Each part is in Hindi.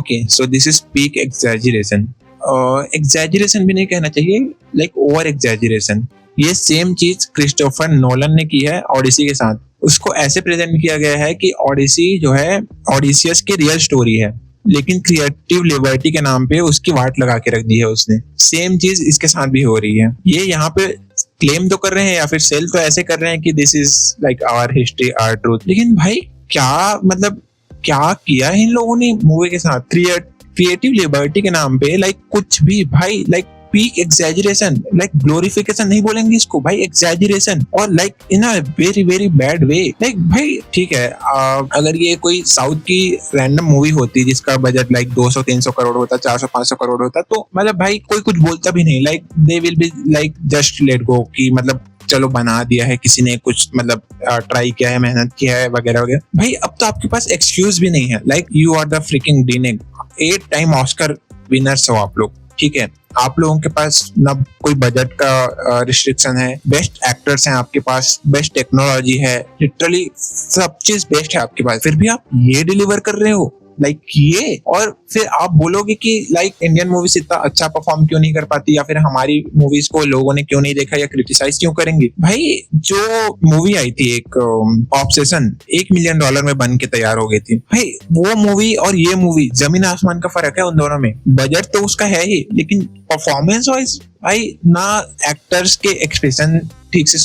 Okay, so this is peak exaggeration. Exaggeration भी नहीं कहना चाहिए, लाइक ओवर एग्जैजरेशन। ये सेम चीज क्रिस्टोफर नोलन ने की है ओडिसी के साथ। उसको ऐसे प्रेजेंट किया गया है कि ओडिसी जो है ओडिसियस की रियल स्टोरी है, लेकिन क्रिएटिव लिबर्टी के नाम पे उसकी वाट लगा के रख दी है उसने। सेम चीज इसके साथ भी हो रही है। ये यहाँ पे क्लेम तो कर रहे हैं या फिर सेल तो ऐसे कर रहे हैं कि this is like our history, our truth, लेकिन भाई क्या मतलब क्या किया है इन लोगों ने मूवी के साथ? क्रिएटिव लिबर्टी के नाम पे लाइक कुछ भी भाई, like peak exaggeration, like glorification नहीं बोलेंगे इसको भाई, एग्जैजरेशन, और like in a very very bad way. Like भाई ठीक है, अगर ये कोई साउथ की रैंडम मूवी होती जिसका बजट लाइक 200-300 करोड़ होता, 400-500 करोड़ होता, तो मतलब भाई कोई कुछ बोलता भी नहीं, like they will be like just let go कि मतलब चलो बना दिया है किसी ने, कुछ मतलब ट्राई किया है, मेहनत किया है वगैरह वगैरह। भाई अब तो आपके पास एक्सक्यूज भी नहीं है, like you are the freaking डीनिंग 8 टाइम ऑस्कर विनर्स हो आप लोग, ठीक है? आप लोगों के पास ना कोई बजट का रिस्ट्रिक्शन है, बेस्ट एक्टर्स हैं आपके पास, बेस्ट टेक्नोलॉजी है, लिटरली सब चीज बेस्ट है आपके पास, फिर भी आप ये डिलीवर कर रहे हो लाइक ये। और फिर आप बोलोगे कि लाइक इंडियन मूवीज इतना अच्छा परफॉर्म क्यों नहीं कर पाती, या फिर हमारी मूवीज को लोगों ने क्यों नहीं देखा या क्रिटिसाइज क्यों करेंगे? भाई जो मूवी आई थी एक ऑब्सेशन, $1 मिलियन में बन के तैयार हो गई थी भाई, वो मूवी और ये मूवी जमीन आसमान का फर्क है उन दोनों में। बजट तो उसका है ही, लेकिन परफॉर्मेंस वाइज भाई ना एक्टर्स के एक्सप्रेशन ठीक से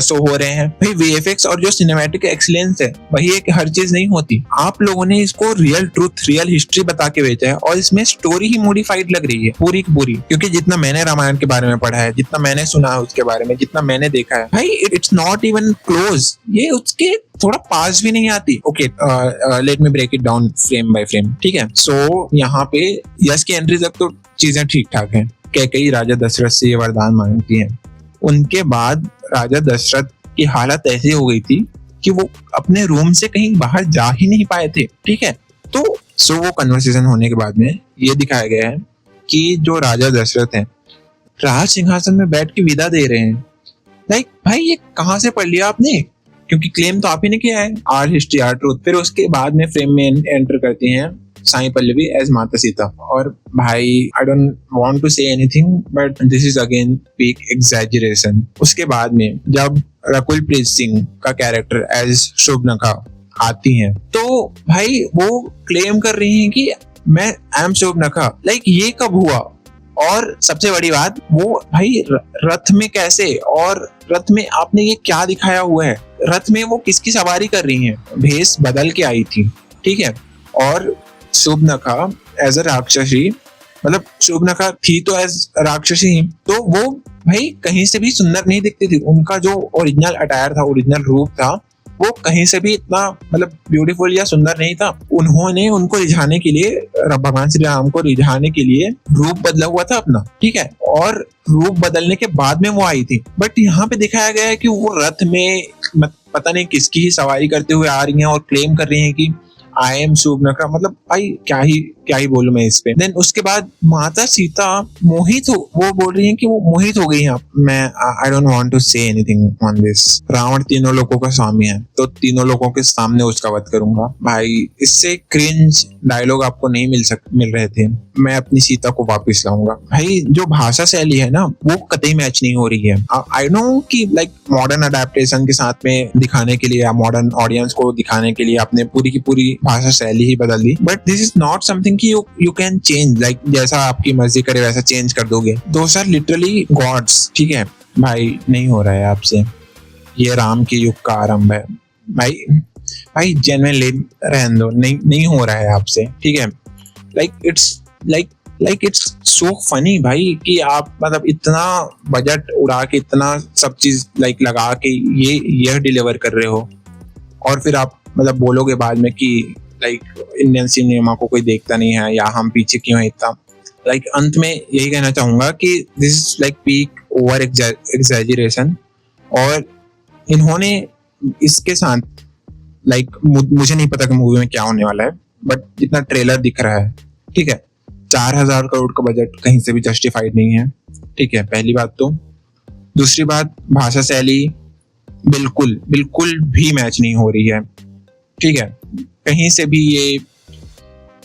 शो हो रहे हैं भाई, वीएफएक्स और जो सिनेमैटिक एक्सीलेंस है वही है कि हर चीज नहीं होती। आप लोगों ने इसको रियल ट्रूथ, रियल हिस्ट्री बता के बेचा है, और इसमें स्टोरी ही मॉडिफाइड लग रही है पूरी की पूरी। क्योंकि जितना मैंने रामायण के बारे में पढ़ा है, जितना मैंने सुना है उसके बारे में, जितना मैंने देखा है भाई, इट्स नॉट इवन क्लोज, ये उसके थोड़ा पास भी नहीं आती। Okay, let me break it down frame by frame, ठीक है? सो यहाँ पे यश की एंट्री तक तो चीजें ठीक ठाक हैं। कैकेयी राजा दशरथ से ये वरदान मांगती है, उनके बाद राजा दशरथ की हालत ऐसी हो गई थी कि वो अपने रूम से कहीं बाहर जा ही नहीं पाए थे, ठीक है? तो वो कन्वर्सेशन होने के बाद में ये दिखाया गया है कि जो राजा दशरथ हैं राज सिंहासन में बैठ के विदा दे रहे हैं। लाइक भाई ये कहाँ से पढ़ लिया आपने? क्योंकि क्लेम तो आप ही ने किया है, आर हिस्ट्री आर ट्रूथ। फिर उसके बाद में फ्रेम में एंटर करती हैं साई पल्लवी एज माता सीता, और भाई I don't want to say anything but this is again peak exaggeration. उसके बाद में जब रकुल प्रीत सिंह का कैरेक्टर एज शुभनखा आती हैं, तो भाई वो क्लेम कर रही हैं कि मैं आई एम शुभनखा। लाइक ये कब हुआ? और सबसे बड़ी बात, वो भाई रथ में कैसे, और रथ में आपने ये क्या दिखाया हुआ है? रथ में वो किसकी सवारी कर रही हैं? भेष बदल के आई थी, ठीक है? और शुभनखा एज अ राक्षसी, मतलब शुभनखा थी तो एज राक्षसी, तो वो भाई कहीं से भी सुंदर नहीं दिखती थी। उनका जो ओरिजिनल अटायर था, ओरिजिनल रूप था, वो कहीं से भी इतना मतलब ब्यूटीफुल या सुंदर नहीं था। उन्होंने उनको रिझाने के लिए, भगवान श्री राम को रिझाने के लिए रूप बदला हुआ था अपना, ठीक है? और रूप बदलने के बाद में वो आई थी। बट यहाँ पे दिखाया गया है कि वो रथ में पता नहीं किसकी ही सवारी करते हुए आ रही हैं और क्लेम कर रही हैं कि आई एम शुभनखा। मतलब भाई क्या ही बोलूं मैं इस पे। देन उसके बाद माता सीता मोहित हो, वो बोल रही हैं कि वो मोहित हो गई हैं। मैं I don't want to say anything on this. Ravan तीनों लोगों का स्वामी है, तो तीनों लोगों के सामने उसका वध करूंगा। भाई इससे क्रिंज डायलॉग आपको नहीं मिल रहे थे। मैं अपनी सीता को वापस लाऊंगा। भाई जो भाषा शैली है ना, वो कतई मैच नहीं हो रही है। आई नो कि लाइक मॉडर्न अडेप्टेशन के साथ में दिखाने के लिए या मॉडर्न ऑडियंस को दिखाने के लिए आपने पूरी की पूरी भाषा शैली ही बदल दी, but this is not something कि यू कैन चेंज, लाइक जैसा आपकी मर्जी करे वैसा चेंज कर दोगे। दोस आर लिटरली गॉड्स, ठीक है? भाई नहीं हो रहा है आपसे। ये राम के युग का आरंभ है भाई जेन्युइनली रहने दो, नहीं हो रहा है आपसे, ठीक है? लाइक इट्स सो फनी भाई कि आप मतलब इतना बजट उड़ा के इतना सब चीज लाइक लगा के ये डिलीवर कर रहे हो, और फिर आप मतलब बोलोगे बाद में कि लाइक इंडियन सिनेमा को कोई देखता नहीं है या हम पीछे क्यों है इतना। लाइक अंत में यही कहना चाहूंगा कि this is like peak over exaggeration. और इन्होंने इसके साथ लाइक मुझे नहीं पता कि मूवी में क्या होने वाला है, बट जितना ट्रेलर दिख रहा है, ठीक है, 4000 करोड़ का बजट कहीं से भी जस्टिफाइड नहीं है, ठीक है? पहली बात तो। दूसरी बात, भाषा शैली बिल्कुल भी मैच नहीं हो रही है, ठीक है? कहीं से भी ये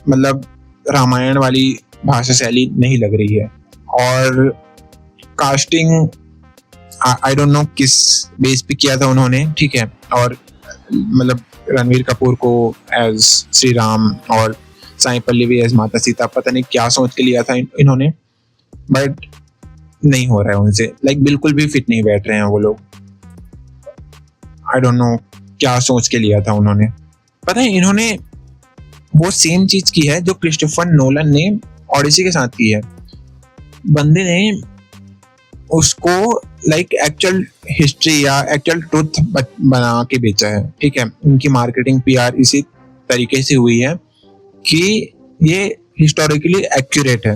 मतलब रामायण वाली भाषा शैली नहीं लग रही है। और कास्टिंग आई डोंट नो किस बेस पे किया था उन्होंने, ठीक है, और मतलब रणवीर कपूर को एज श्री राम और साई पल्लवी एज माता सीता, पता नहीं क्या सोच के लिया था इन्होंने, बट नहीं हो रहा है उनसे, लाइक बिल्कुल भी फिट नहीं बैठ रहे हैं वो लोग। आई डोंट नो क्या सोच के लिया था उन्होंने। पता है इन्होंने वो सेम चीज की है जो क्रिस्टोफर नोलन ने ओडिसी के साथ की है। बंदे ने उसको लाइक एक्चुअल हिस्ट्री या एक्चुअल ट्रुथ बना के बेचा है, ठीक है। उनकी मार्केटिंग पीआर इसी तरीके से हुई है कि ये हिस्टोरिकली एक्यूरेट है,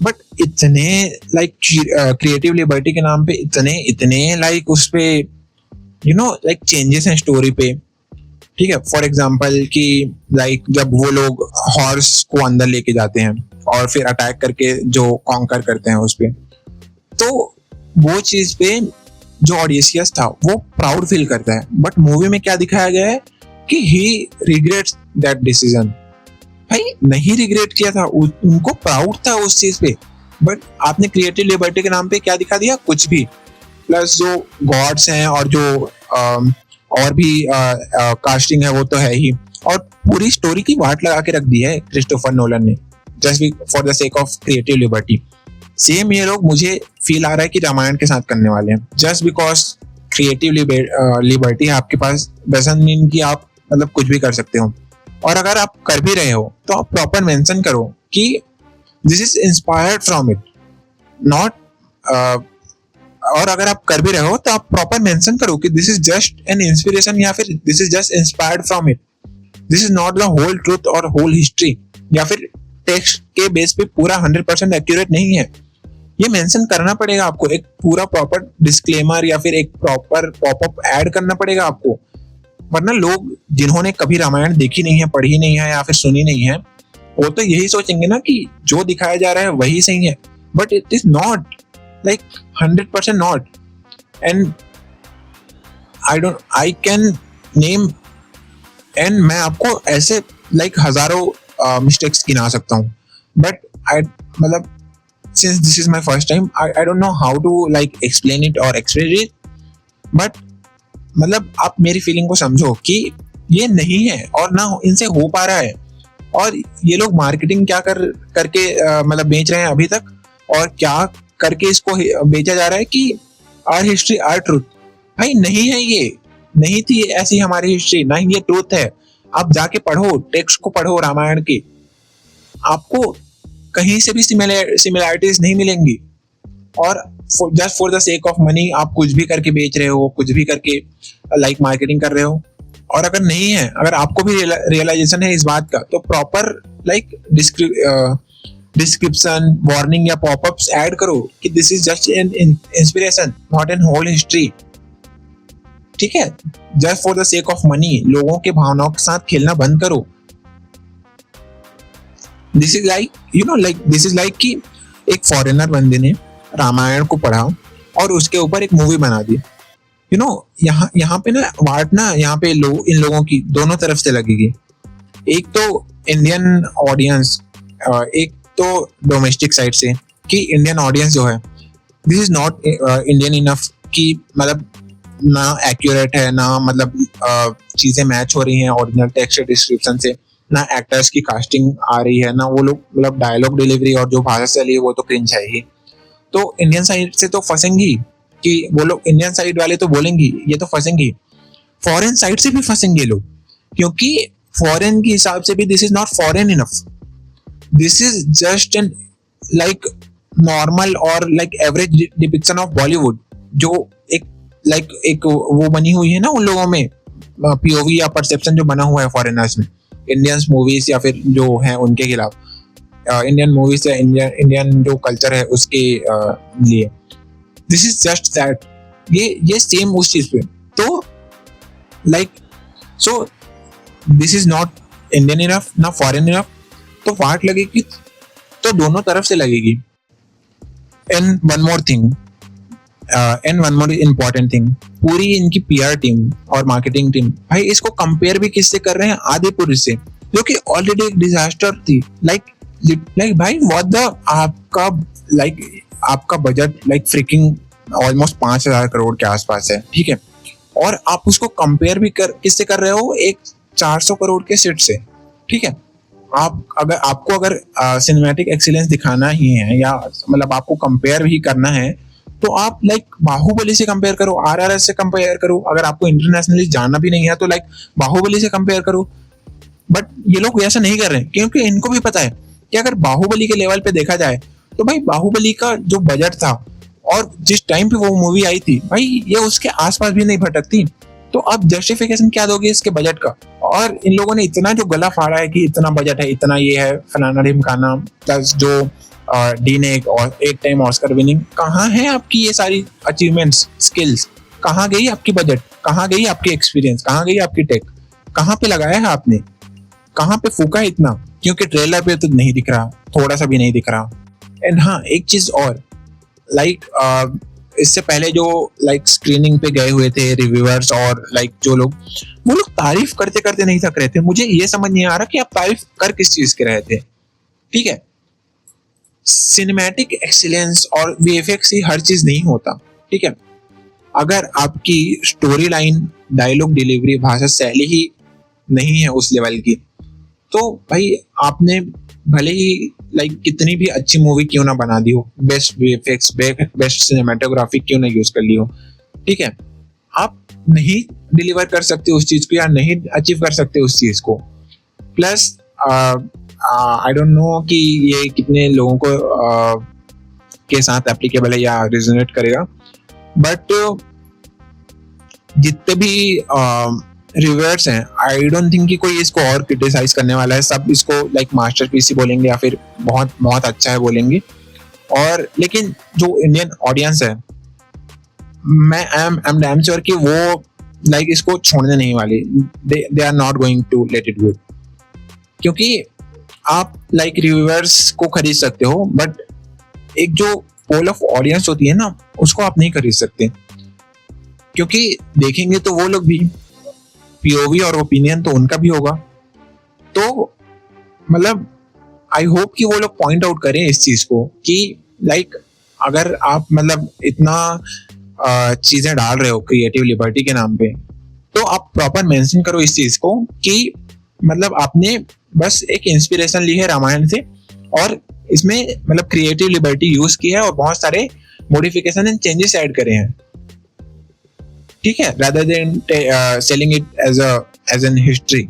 बट इतने लाइक क्रिएटिव लिबर्टी के नाम पे इतने लाइक उस पे लाइक चेंजेस हैं स्टोरी पे, ठीक है। फॉर एग्जाम्पल कि लाइक जब वो लोग हॉर्स को अंदर लेके जाते हैं और फिर अटैक करके जो कॉन्कर करते हैं उस पे, तो वो चीज पे जो ऑडियंस था वो प्राउड फील करता है। बट मूवी में क्या दिखाया गया है कि ही रिग्रेट्स दैट डिसीजन। भाई नहीं रिग्रेट किया था, उनको प्राउड था उस चीज पे, बट आपने क्रिएटिव लिबर्टी के नाम पे क्या दिखा दिया, कुछ भी। प्लस जो गॉड्स हैं और जो और भी कास्टिंग है वो तो है ही, और पूरी स्टोरी की वाट लगा के रख दी है क्रिस्टोफर नोलन ने just for the sake of creative liberty. Same ये लोग मुझे फील आ रहा है कि रामायण के साथ करने वाले हैं, जस्ट बिकॉज क्रिएटिव लिबर्टी है आपके पास डजंट मीन कि आप मतलब कुछ भी कर सकते हो। और अगर आप कर भी रहे हो तो आप प्रॉपर मेंशन करो कि this is inspired from it, not और अगर आप कर भी रहे हो तो आप प्रॉपर मेंशन करो कि this is just an inspiration या फिर this is just inspired from it, this is not the whole truth और होल हिस्ट्री, या फिर टेक्स्ट के बेस पे पूरा 100% एक्यूरेट नहीं है। ये मेंशन करना पड़ेगा आपको, एक पूरा प्रॉपर डिस्क्लेमर या फिर एक प्रॉपर पॉपअप ऐड करना पड़ेगा आपको, वरना लोग जिन्होंने कभी रामायण देखी नहीं है, पढ़ी नहीं है या फिर सुनी नहीं है, वो तो यही सोचेंगे ना कि जो दिखाया जा रहा है वही सही है, but it is not, like 100% not. And I can name, and मैं आपको ऐसे लाइक हजारों मिस्टेक्स गिना सकता हूँ, बट मतलब since this is my first time I don't know how to like explain it or express it, but मतलब आप मेरी फीलिंग को समझो कि ये नहीं है और ना इनसे हो पा रहा है, और ये लोग मार्केटिंग क्या करके मतलब बेच रहे हैं अभी तक, और क्या करके इसको बेचा जा रहा है कि आर हिस्ट्री आर ट्रूथ। भाई नहीं है, ये नहीं थी ऐसी हमारी हिस्ट्री, ना ही ये ट्रूथ है। आप जाके पढ़ो, टेक्स्ट को पढ़ो रामायण की, आपको कहीं से भी सिमिलैरिटीज नहीं मिलेंगी, और just for the sake of money आप कुछ भी करके बेच रहे हो, कुछ भी करके लाइक मार्केटिंग कर रहे हो। और अगर नहीं है, अगर आपको भी रियलाइजेशन है इस बात का, तो प्रॉपर लाइक डिस्क्रिप्शन, वार्निंग या पॉपअप्स ऐड करो कि this is just an inspiration not an whole history, ठीक है। Just for the sake of money लोगों के भावनाओं के साथ खेलना बंद करो। This is like this is like कि एक फॉरेनर बंदे ने रामायण को पढ़ा और उसके ऊपर एक मूवी बना दी। यहाँ पे ना वाट ना यहाँ पे इन लोगों की दोनों तरफ से लगेगी, एक तो इंडियन ऑडियंस, एक तो डोमेस्टिक साइड से कि इंडियन ऑडियंस जो है this is not Indian enough, कि मतलब ना एक्यूरेट है, ना मतलब चीजें मैच हो रही हैं ओरिजिनल टेक्स्ट डिस्क्रिप्शन से, ना एक्टर्स की कास्टिंग आ रही है, ना वो लोग मतलब डायलॉग डिलीवरी और जो भाषा चली है वो तो क्रिंज है ही। तो इंडियन साइड से तो फंसेंगी कि वो लोग, इंडियन साइड वाले तो बोलेंगी ये तो फंसेंगी, फॉरेन साइड से भी फंसेंगे लोग, क्योंकि फॉरेन के हिसाब से भी this is not foreign enough, this is just an like normal और like average depiction of Bollywood, जो एक वो बनी हुई है ना उन लोगों में, पीओवी या परसेप्शन जो बना हुआ है फॉरेनर्स में इंडियंस मूवीज या फिर जो है उनके खिलाफ, इंडियन मूवीज या इंडियन जो कल्चर है उसके लिए। दिस इज जस्ट दैट, ये सेम उस चीज पे, तो like so this is not Indian enough ना फॉरेन इनफ, तो वाट लगेगी तो दोनों तरफ से लगेगी। And one more important thing, पूरी इनकी पीआर टीम और मार्केटिंग टीम, भाई इसको कंपेयर भी किससे कर रहे हैं, आदि पुरुष से, जो कि ऑलरेडी एक डिजास्टर थी। लाइक लाइक भाई व्हाट द आपका लाइक आपका budget like fricking almost 5,000 crore के आसपास है, ठीक है, और आप उसको कंपेयर भी कर किससे कर रहे हो, एक 400 करोड़ के सेट से, ठीक है। आप अगर आपको अगर सिनेमैटिक एक्सीलेंस दिखाना ही है या मतलब आपको कंपेयर भी करना है तो आप लाइक बाहुबली से कंपेयर करो, आरआरएस से कंपेयर करो, अगर आपको इंटरनेशनली जाना भी नहीं है तो लाइक बाहुबली से कंपेयर करो। बट ये लोग ऐसा नहीं कर रहे हैं क्योंकि इनको भी पता है कि अगर बाहुबली के लेवल पे देखा जाए तो भाई बाहुबली का जो बजट था और जिस टाइम पे वो मूवी आई थी भाई ये उसके आसपास भी नहीं भटकती। तो अब जस्टिफिकेशन क्या दोगे इसके बजट का? और इन लोगों ने इतना जो गला फाड़ा है कि इतना बजट है, इतना ये है, फलाना ढिमकाना, प्लस जो डी ने एक टाइम ऑस्कर विनिंग, कहाँ है आपकी ये सारी अचीवमेंट्स, स्किल्स? कहाँ गई आपकी बजट? कहाँ गई आपकी एक्सपीरियंस? कहाँ गई आपकी टेक? कहाँ पे लगाया है आपने? कहाँ पे फूका है इतना? क्योंकि ट्रेलर पे तो नहीं दिख रहा, थोड़ा सा भी नहीं दिख रहा। एंड हाँ, एक चीज और, लाइक इससे पहले जो लाइक स्क्रीनिंग पे गए हुए थे रिव्यूअर्स और लाइक जो लोग, वो लोग तारीफ करते करते नहीं थक रहे थे। मुझे ये समझ नहीं आ रहा कि आप तारीफ कर किस चीज के रहे थे, ठीक है। सिनेमैटिक एक्सीलेंस और वीएफएक्स ही हर चीज नहीं होता, ठीक है। अगर आपकी स्टोरी लाइन, डायलॉग डिलीवरी, भाषा शैली ही नहीं है उस लेवल की, तो भाई आपने भले ही लाइक कितनी भी अच्छी मूवी क्यों ना बना दी हो, बेस्ट वीएफएक्स, बेस्ट सिनेमेटोग्राफी क्यों ना यूज कर ली हो, ठीक है, आप नहीं डिलीवर कर सकते उस चीज को या नहीं अचीव कर सकते उस चीज को। प्लस आई डोंट नो कि ये कितने लोगों को के साथ एप्लीकेबल है या रिजोनेट करेगा, बट जितने भी रिव्यूअर्स हैं, आई डोंट थिंक कि कोई इसको और क्रिटिसाइज करने वाला है। सब इसको लाइक मास्टरपीस ही बोलेंगे या फिर बहुत बहुत अच्छा है बोलेंगे। और लेकिन जो इंडियन ऑडियंस है, मैं आई एम डैम श्योर कि वो लाइक इसको छोड़ने नहीं वाली। They are not going to let it go, क्योंकि आप लाइक रिव्यूअर्स को खरीद सकते हो बट एक जो पोल ऑफ ऑडियंस होती है ना, उसको आप नहीं खरीद सकते, क्योंकि देखेंगे तो वो लोग भी पीओवी और ओपिनियन तो उनका भी होगा। तो मतलब आई होप कि वो लोग पॉइंट आउट करें इस चीज को कि लाइक अगर आप मतलब इतना चीजें डाल रहे हो क्रिएटिव लिबर्टी के नाम पे, तो आप प्रॉपर मेंशन करो इस चीज को कि मतलब आपने बस एक इंस्पिरेशन ली है रामायण से और इसमें मतलब क्रिएटिव लिबर्टी यूज की है और बहुत सारे मॉडिफिकेशन एंड चेंजेस ऐड करे हैं, ठीक है, rather than selling it as an history।